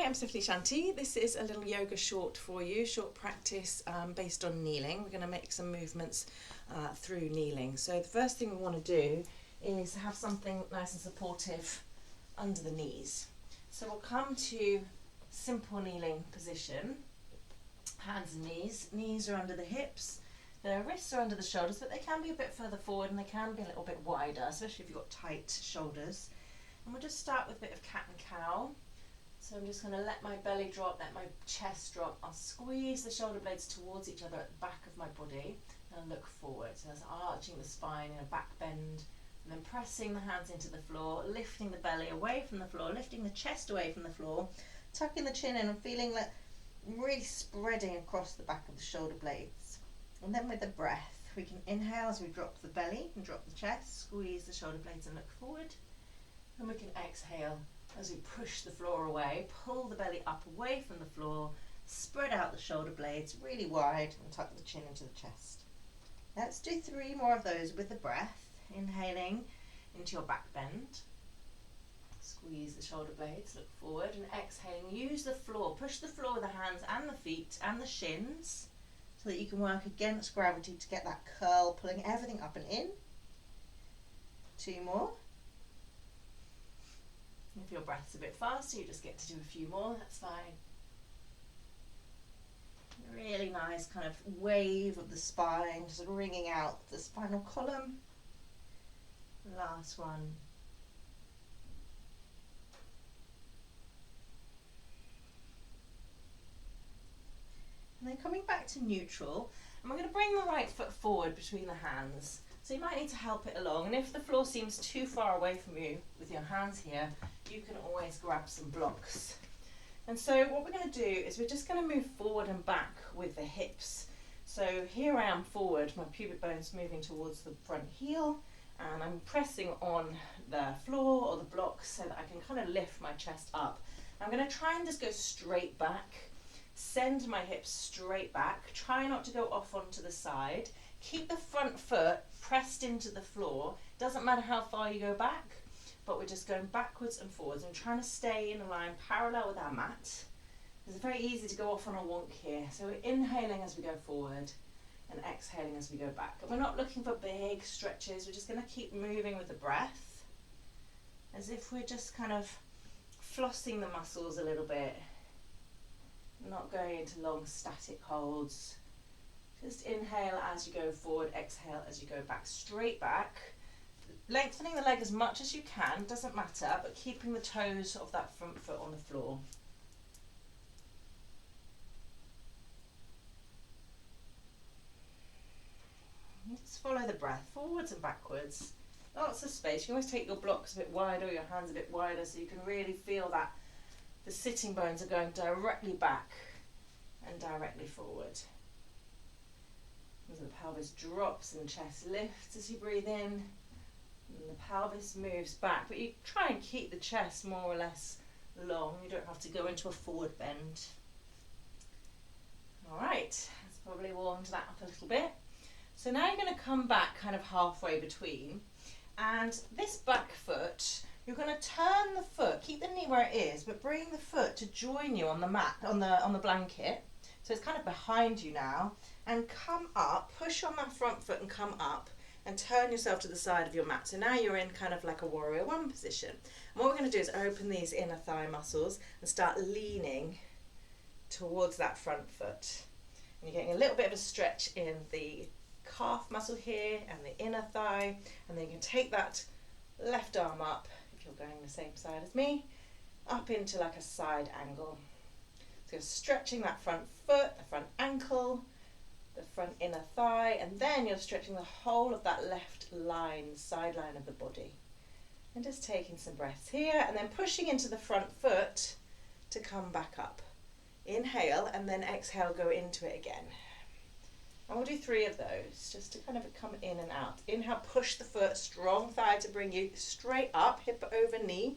I'm Stephanie Shanti. This is a little yoga short for you, short practice based on kneeling. We're going to make some movements through kneeling. So the first thing we want to do is have something nice and supportive under the knees. So we'll come to simple kneeling position, hands and knees. Knees are under the hips, the wrists are under the shoulders, but they can be a bit further forward and they can be a little bit wider, especially if you've got tight shoulders. And we'll just start with a bit of cat and cow. So I'm just going to let my belly drop, let my chest drop. I'll squeeze the shoulder blades towards each other at the back of my body and look forward. So that's arching the spine in a back bend and then pressing the hands into the floor, lifting the belly away from the floor, lifting the chest away from the floor, tucking the chin in and feeling that really spreading across the back of the shoulder blades. And then with the breath, we can inhale as we drop the belly and drop the chest, squeeze the shoulder blades and look forward. And we can exhale as we push the floor away, pull the belly up away from the floor, spread out the shoulder blades really wide and tuck the chin into the chest. Let's do 3 more of those with the breath. Inhaling into your back bend. Squeeze the shoulder blades, look forward, and exhaling, use the floor, push the floor with the hands and the feet and the shins so that you can work against gravity to get that curl, pulling everything up and in. 2 more. If your breath's a bit faster, you just get to do a few more, that's fine. Really nice kind of wave of the spine, just wringing out the spinal column. Last one. And then coming back to neutral, and we're going to bring the right foot forward between the hands. So you might need to help it along, and if the floor seems too far away from you with your hands here, you can always grab some blocks. And so what we're going to do is we're just going to move forward and back with the hips. So here I am forward, my pubic bone's moving towards the front heel, and I'm pressing on the floor or the blocks so that I can kind of lift my chest up. I'm going to try and just go straight back, send my hips straight back, try not to go off onto the side. Keep the front foot pressed into the floor. Doesn't matter how far you go back, but we're just going backwards and forwards and trying to stay in a line parallel with our mat. It's very easy to go off on a wonk here. So we're inhaling as we go forward and exhaling as we go back. And we're not looking for big stretches. We're just going to keep moving with the breath as if we're just kind of flossing the muscles a little bit, not going into long static holds. Just inhale as you go forward, exhale as you go back, straight back. Lengthening the leg as much as you can, doesn't matter, but keeping the toes of that front foot on the floor. Just follow the breath, forwards and backwards. Lots of space. You can always take your blocks a bit wider, your hands a bit wider, so you can really feel that the sitting bones are going directly back and directly forward. As the pelvis drops and the chest lifts as you breathe in, and the pelvis moves back, but you try and keep the chest more or less long. You don't have to go into a forward bend. Alright, let's probably warmed that up a little bit. So now you're going to come back kind of halfway between, and this back foot, you're going to turn the foot, keep the knee where it is, but bring the foot to join you on the mat, on the blanket. So it's kind of behind you now, and come up, push on that front foot and come up and turn yourself to the side of your mat. So now you're in kind of like a warrior 1 position. And what we're going to do is open these inner thigh muscles and start leaning towards that front foot. And you're getting a little bit of a stretch in the calf muscle here and the inner thigh, and then you can take that left arm up, if you're going the same side as me, up into like a side angle. So you're stretching that front foot, the front ankle, the front inner thigh, and then you're stretching the whole of that left line, side line of the body. And just taking some breaths here, and then pushing into the front foot to come back up. Inhale, and then exhale, go into it again. And we'll do 3 of those, just to kind of come in and out. Inhale, push the foot, strong thigh to bring you straight up, hip over knee,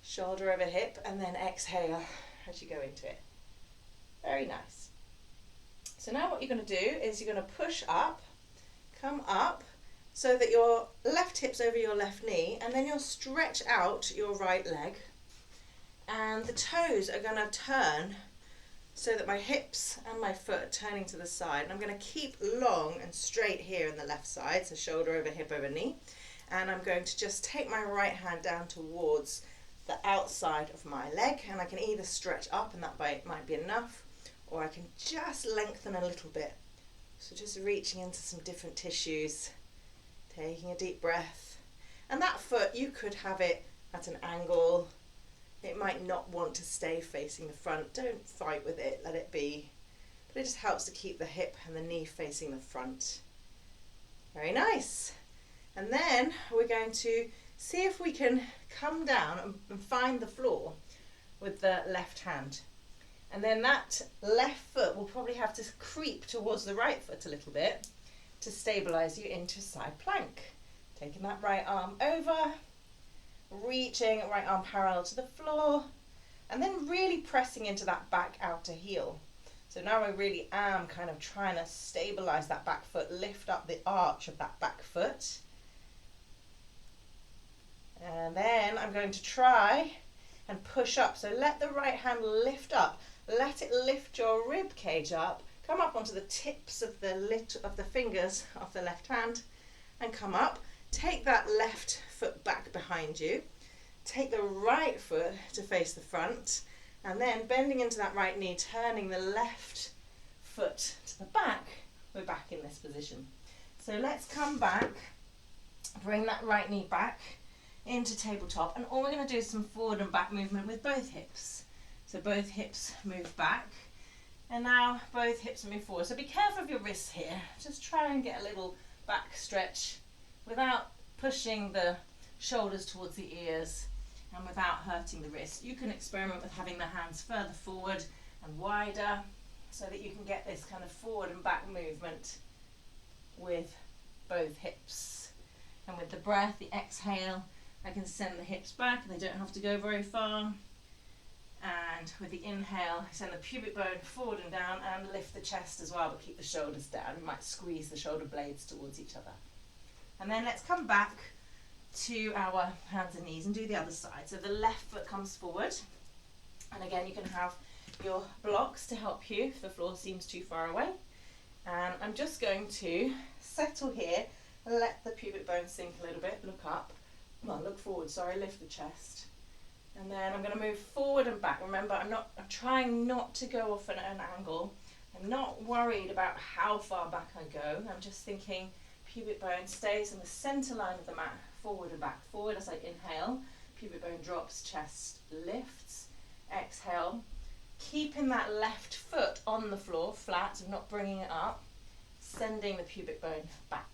shoulder over hip, and then exhale as you go into it. Very nice. So now what you're going to do is you're going to push up, come up, so that your left hip's over your left knee, and then you'll stretch out your right leg. And the toes are going to turn so that my hips and my foot are turning to the side. And I'm going to keep long and straight here in the left side, so shoulder over hip over knee. And I'm going to just take my right hand down towards the outside of my leg, and I can either stretch up, and that might be enough, or I can just lengthen a little bit. So just reaching into some different tissues, taking a deep breath. And that foot, you could have it at an angle. It might not want to stay facing the front. Don't fight with it, let it be. But it just helps to keep the hip and the knee facing the front. Very nice. And then we're going to see if we can come down and find the floor with the left hand. And then that left foot will probably have to creep towards the right foot a little bit to stabilize you into side plank. Taking that right arm over, reaching right arm parallel to the floor, and then really pressing into that back outer heel. So now I really am kind of trying to stabilize that back foot, lift up the arch of that back foot. And then I'm going to try and push up. So let the right hand lift up. Let it lift your rib cage up. Come up onto the tips of the fingers of the left hand and come up. Take that left foot back behind you. Take the right foot to face the front, and then bending into that right knee, turning the left foot to the back. We're back in this position. So let's come back, bring that right knee back into tabletop, and all we're going to do is some forward and back movement with both hips. So both hips move back, and now both hips move forward. So be careful of your wrists here. Just try and get a little back stretch without pushing the shoulders towards the ears and without hurting the wrist. You can experiment with having the hands further forward and wider so that you can get this kind of forward and back movement with both hips. And with the breath, the exhale, I can send the hips back and they don't have to go very far. And with the inhale, send the pubic bone forward and down and lift the chest as well, but keep the shoulders down. You might squeeze the shoulder blades towards each other. And then let's come back to our hands and knees and do the other side. So the left foot comes forward. And again, you can have your blocks to help you if the floor seems too far away. And I'm just going to settle here, let the pubic bone sink a little bit, look up. Well, look forward, sorry, lift the chest. And then I'm going to move forward and back. Remember, I'm trying not to go off at an angle. I'm not worried about how far back I go. I'm just thinking pubic bone stays in the center line of the mat, forward and back. Forward as I inhale, pubic bone drops, chest lifts. Exhale, keeping that left foot on the floor, flat, and not bringing it up, sending the pubic bone back.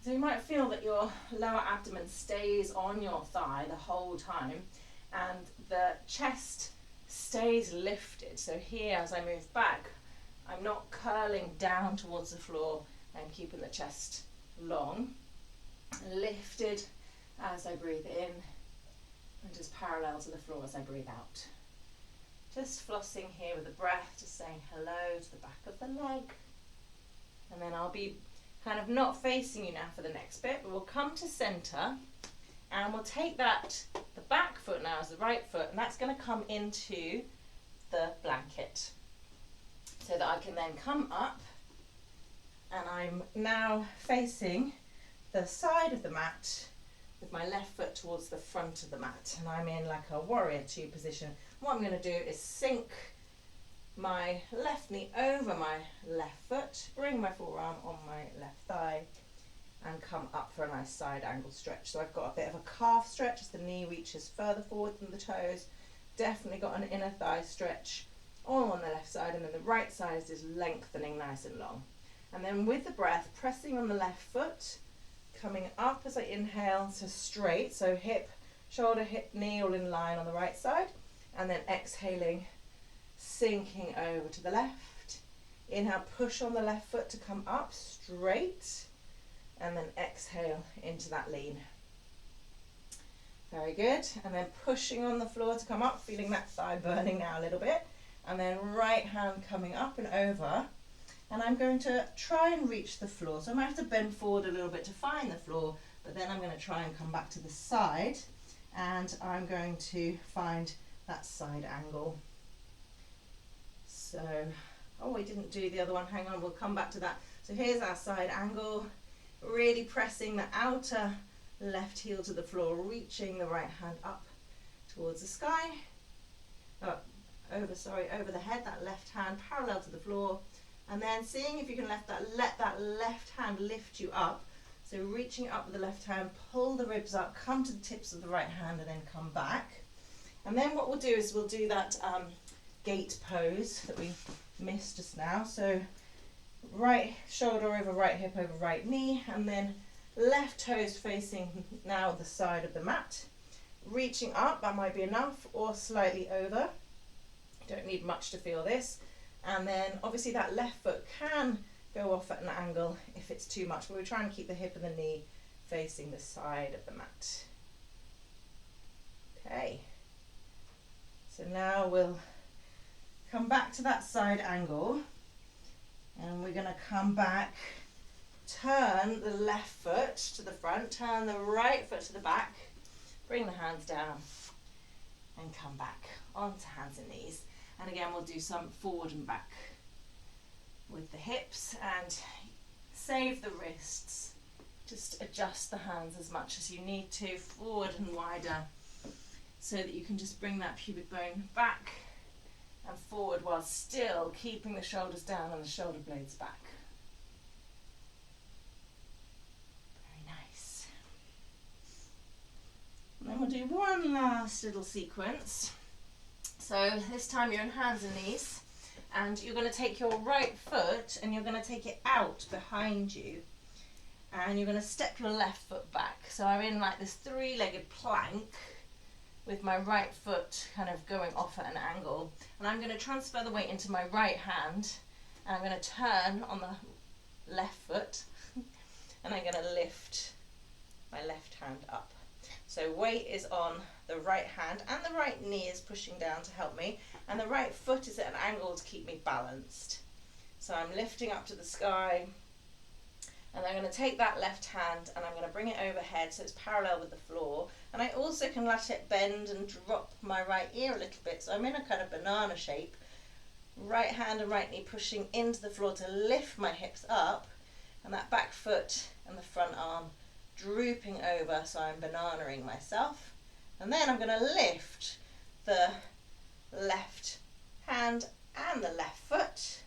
So you might feel that your lower abdomen stays on your thigh the whole time and the chest stays lifted. So here as I move back, I'm not curling down towards the floor, I'm keeping the chest long, lifted as I breathe in and just parallel to the floor as I breathe out. Just flossing here with the breath, just saying hello to the back of the leg. And then I'll be kind of not facing you now for the next bit, but we'll come to center and we'll take the back foot now as the right foot, and that's going to come into the blanket so that I can then come up, and I'm now facing the side of the mat with my left foot towards the front of the mat, and I'm in like a warrior two position. What I'm going to do is sink my left knee over my left foot, bring my forearm on my left thigh and come up for a nice side angle stretch. So I've got a bit of a calf stretch as the knee reaches further forward than the toes. Definitely got an inner thigh stretch all on the left side, and then the right side is lengthening nice and long. And then with the breath, pressing on the left foot, coming up as I inhale to straight, so hip, shoulder, hip, knee all in line on the right side, and then exhaling, sinking over to the left. Inhale, push on the left foot to come up straight, and then exhale into that lean. Very good. And then pushing on the floor to come up, feeling that thigh burning now a little bit, and then right hand coming up and over, and I'm going to try and reach the floor. So I might have to bend forward a little bit to find the floor, but then I'm going to try and come back to the side and I'm going to find that side angle. So, oh, we didn't do the other one, hang on, we'll come back to that. So here's our side angle, really pressing the outer left heel to the floor, reaching the right hand up towards the sky, over the head, that left hand parallel to the floor, and then seeing if you can let that left hand lift you up. So reaching up with the left hand, pull the ribs up, come to the tips of the right hand, and then come back. And then what we'll do is we'll do that gate pose that we missed just now. So right shoulder over right hip over right knee, and then left toes facing now the side of the mat. Reaching up, that might be enough, or slightly over. You don't need much to feel this. And then obviously that left foot can go off at an angle if it's too much, but we're trying to keep the hip and the knee facing the side of the mat. Okay, so now we'll come back to that side angle, and we're going to come back, turn the left foot to the front, turn the right foot to the back, bring the hands down and come back onto hands and knees. And again, we'll do some forward and back with the hips, and save the wrists. Just adjust the hands as much as you need to, forward and wider, so that you can just bring that pubic bone back and forward while still keeping the shoulders down and the shoulder blades back. Very nice. And then we'll do one last little sequence. So this time you're on hands and knees, and you're going to take your right foot and you're going to take it out behind you, and you're going to step your left foot back. So I'm in like this three-legged plank with my right foot kind of going off at an angle, and I'm going to transfer the weight into my right hand, and I'm going to turn on the left foot and I'm going to lift my left hand up. So weight is on the right hand, and the right knee is pushing down to help me, and the right foot is at an angle to keep me balanced. So I'm lifting up to the sky, and I'm going to take that left hand and I'm going to bring it overhead so it's parallel with the floor, and I also can let it bend and drop my right ear a little bit, so I'm in a kind of banana shape, right hand and right knee pushing into the floor to lift my hips up, and that back foot and the front arm drooping over, so I'm bananaing myself. And then I'm going to lift the left hand and the left foot,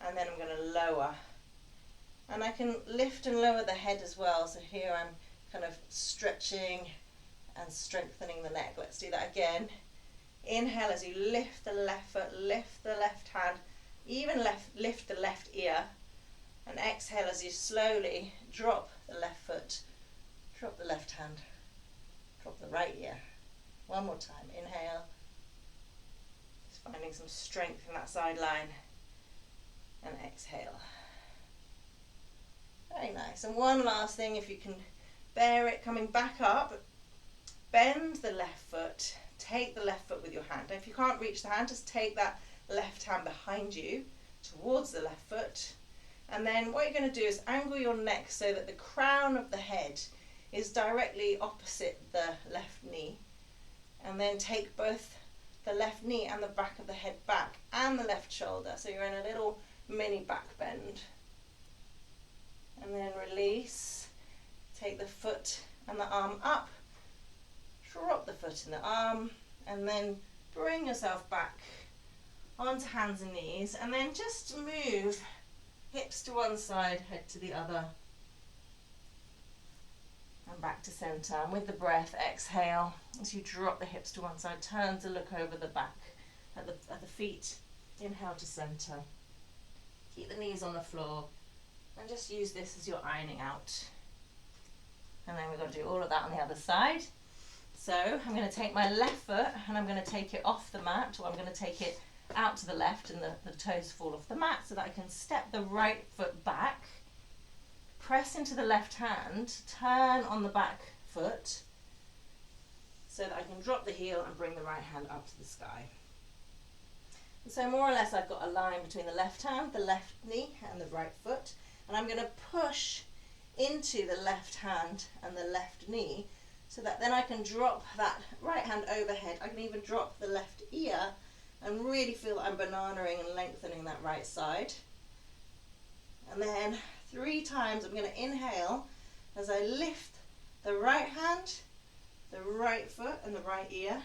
and then I'm going to lower. And I can lift and lower the head as well, so here I'm kind of stretching and strengthening the neck. Let's do that again. Inhale as you lift the left foot, lift the left hand, even lift the left ear, and exhale as you slowly drop the left foot, drop the left hand, drop the right ear. One more time. Inhale. Just finding some strength in that side line. And exhale. Very nice. And one last thing, if you can bear it, coming back up, bend the left foot, take the left foot with your hand. Now, if you can't reach the hand, just take that left hand behind you towards the left foot. And then what you're going to do is angle your neck so that the crown of the head is directly opposite the left knee, and then take both the left knee and the back of the head back and the left shoulder, so you're in a little mini back bend. And then release, take the foot and the arm up, drop the foot and the arm, and then bring yourself back onto hands and knees, and then just move hips to one side, head to the other, and back to center. And with the breath, exhale as you drop the hips to one side, turn to look over the back at the feet. Inhale to center. Keep the knees on the floor, and just use this as your ironing out. And then we've got to do all of that on the other side. So I'm going to take my left foot and I'm going to take it off the mat, or I'm going to take it out to the left, and the toes fall off the mat, so that I can step the right foot back, press into the left hand, turn on the back foot so that I can drop the heel and bring the right hand up to the sky. And so more or less I've got a line between the left hand, the left knee and the right foot, and I'm going to push into the left hand and the left knee so that then I can drop that right hand overhead. I can even drop the left ear and really feel I'm bananaing and lengthening that right side. And then 3 times I'm going to inhale as I lift the right hand, the right foot and the right ear.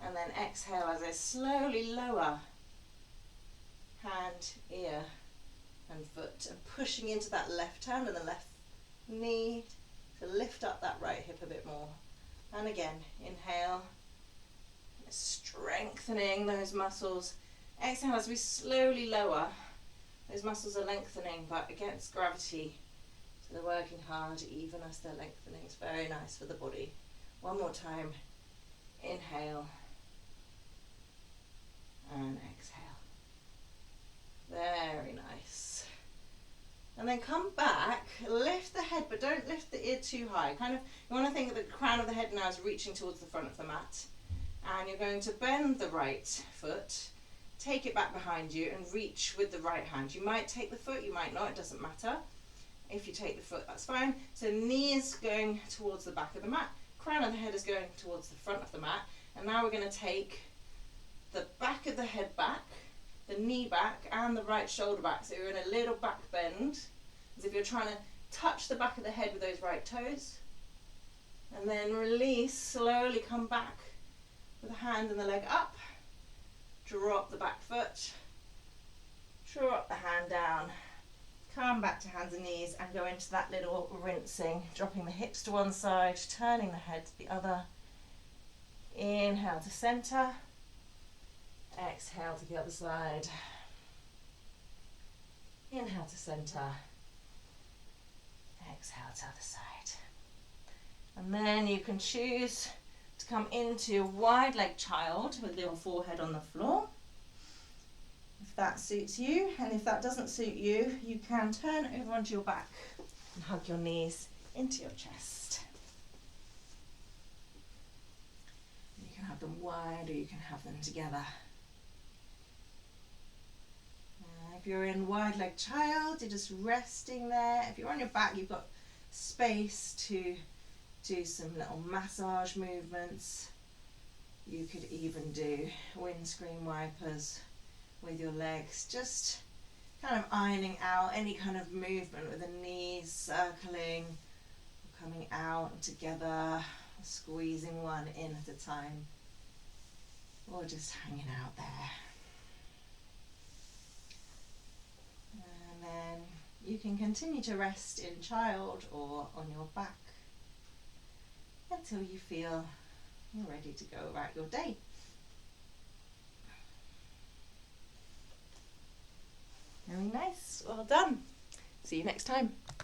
And then exhale as I slowly lower hand, ear and foot, and pushing into that left hand and the left knee to lift up that right hip a bit more. And again, inhale, strengthening those muscles. Exhale as we slowly lower. Those muscles are lengthening but against gravity, so they're working hard even as they're lengthening. It's very nice for the body. One more time. Inhale and exhale. Very nice. And then come back, lift the head, but don't lift the ear too high. Kind of, you want to think that the crown of the head now is reaching towards the front of the mat. And you're going to bend the right foot, take it back behind you and reach with the right hand. You might take the foot, you might not, it doesn't matter. If you take the foot, that's fine. So knee is going towards the back of the mat, crown of the head is going towards the front of the mat. And now we're going to take the back of the head back, the knee back and the right shoulder back. So you're in a little back bend, as if you're trying to touch the back of the head with those right toes. And then release, slowly come back with the hand and the leg up. Drop the back foot, drop the hand down, come back to hands and knees and go into that little rinsing, dropping the hips to one side, turning the head to the other. Inhale to center, exhale to the other side. Inhale to center, exhale to other side. And then you can choose to come into wide leg child with your forehead on the floor, if that suits you. And if that doesn't suit you, you can turn over onto your back and hug your knees into your chest. You can have them wide or you can have them together. If you're in wide leg child, you're just resting there. If you're on your back, you've got space to do some little massage movements. You could even do windscreen wipers with your legs, just kind of ironing out any kind of movement with the knees circling, coming out and together, squeezing one in at a time, or just hanging out there. And then you can continue to rest in child or on your back until you feel you're ready to go about your day. Very nice. Well done. See you next time.